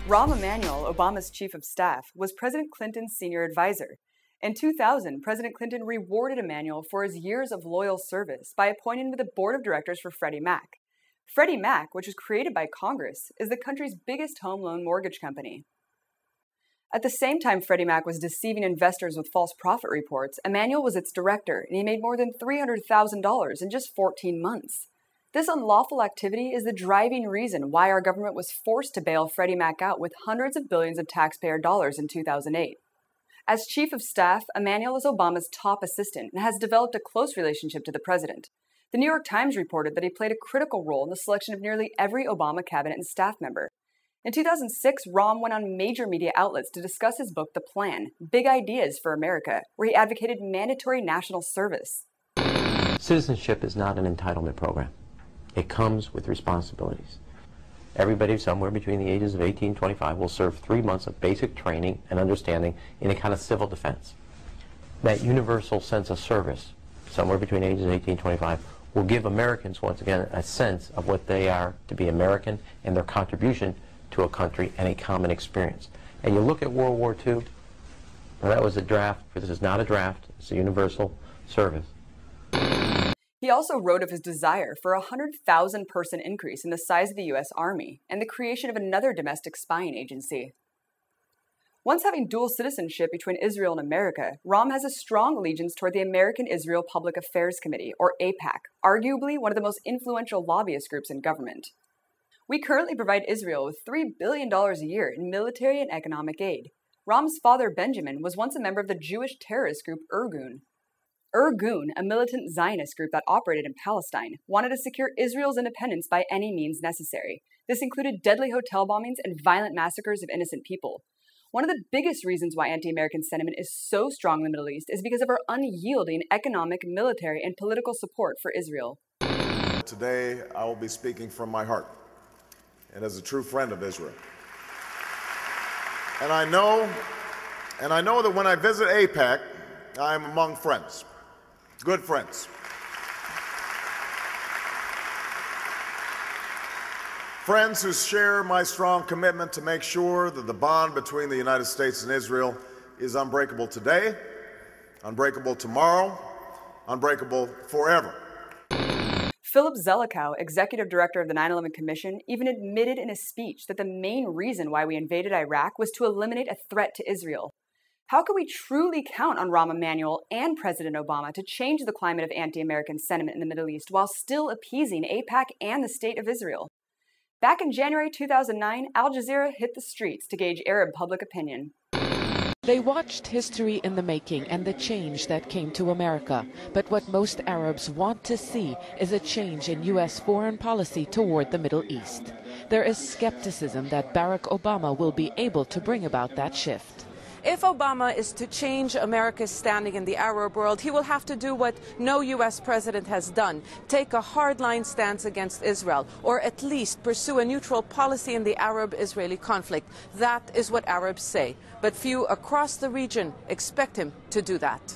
Rahm Emanuel, Obama's chief of staff, was President Clinton's senior advisor. In 2000, President Clinton rewarded Emanuel for his years of loyal service by appointing him to the board of directors for Freddie Mac. Freddie Mac, which was created by Congress, is the country's biggest home loan mortgage company. At the same time Freddie Mac was deceiving investors with false profit reports, Emanuel was its director, and he made more than $300,000 in just 14 months. This unlawful activity is the driving reason why our government was forced to bail Freddie Mac out with hundreds of billions of taxpayer dollars in 2008. As chief of staff, Emanuel is Obama's top assistant and has developed a close relationship to the president. The New York Times reported that he played a critical role in the selection of nearly every Obama cabinet and staff member. In 2006, Rahm went on major media outlets to discuss his book, The Plan, Big Ideas for America, where he advocated mandatory national service. Citizenship is not an entitlement program. It comes with responsibilities. Everybody somewhere between the ages of 18 and 25 will serve 3 months of basic training and understanding in a kind of civil defense. That universal sense of service, somewhere between ages 18 and 25, will give Americans, once again, a sense of what they are to be American and their contribution to a country and a common experience. And you look at World War II, well, that was a draft, but this is not a draft, it's a universal service. He also wrote of his desire for a 100,000-person increase in the size of the U.S. Army and the creation of another domestic spying agency. Once having dual citizenship between Israel and America, Rahm has a strong allegiance toward the American-Israel Public Affairs Committee, or AIPAC, arguably one of the most influential lobbyist groups in government. We currently provide Israel with $3 billion a year in military and economic aid. Rahm's father, Benjamin, was once a member of the Jewish terrorist group Irgun. Irgun, a militant Zionist group that operated in Palestine, wanted to secure Israel's independence by any means necessary. This included deadly hotel bombings and violent massacres of innocent people. One of the biggest reasons why anti-American sentiment is so strong in the Middle East is because of our unyielding economic, military, and political support for Israel. Today, I will be speaking from my heart and as a true friend of Israel. And I know that when I visit AIPAC, I am among friends. Good friends. Friends who share my strong commitment to make sure that the bond between the United States and Israel is unbreakable today, unbreakable tomorrow, unbreakable forever. Philip Zelikow, executive director of the 9/11 Commission, even admitted in a speech that the main reason why we invaded Iraq was to eliminate a threat to Israel. How can we truly count on Rahm Emanuel and President Obama to change the climate of anti-American sentiment in the Middle East while still appeasing AIPAC and the State of Israel? Back in January 2009, Al Jazeera hit the streets to gauge Arab public opinion. They watched history in the making and the change that came to America. But what most Arabs want to see is a change in U.S. foreign policy toward the Middle East. There is skepticism that Barack Obama will be able to bring about that shift. If Obama is to change America's standing in the Arab world, he will have to do what no U.S. president has done, take a hardline stance against Israel, or at least pursue a neutral policy in the Arab-Israeli conflict. That is what Arabs say. But few across the region expect him to do that.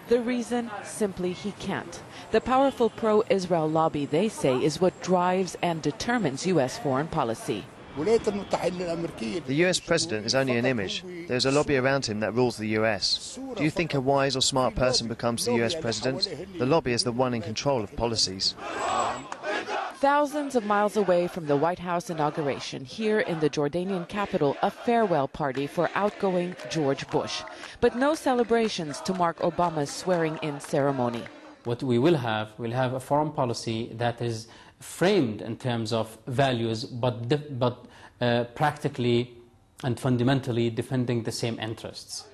The reason? Simply he can't. The powerful pro-Israel lobby, they say, is what drives and determines U.S. foreign policy. The US president is only an image. There's a lobby around him that rules the US. Do you think a wise or smart person becomes the US president? The lobby is the one in control of policies. Thousands of miles away from the White House inauguration, here in the Jordanian capital, a farewell party for outgoing George Bush. But no celebrations to mark Obama's swearing-in ceremony. What we'll have a foreign policy that is framed in terms of values, but practically and fundamentally defending the same interests.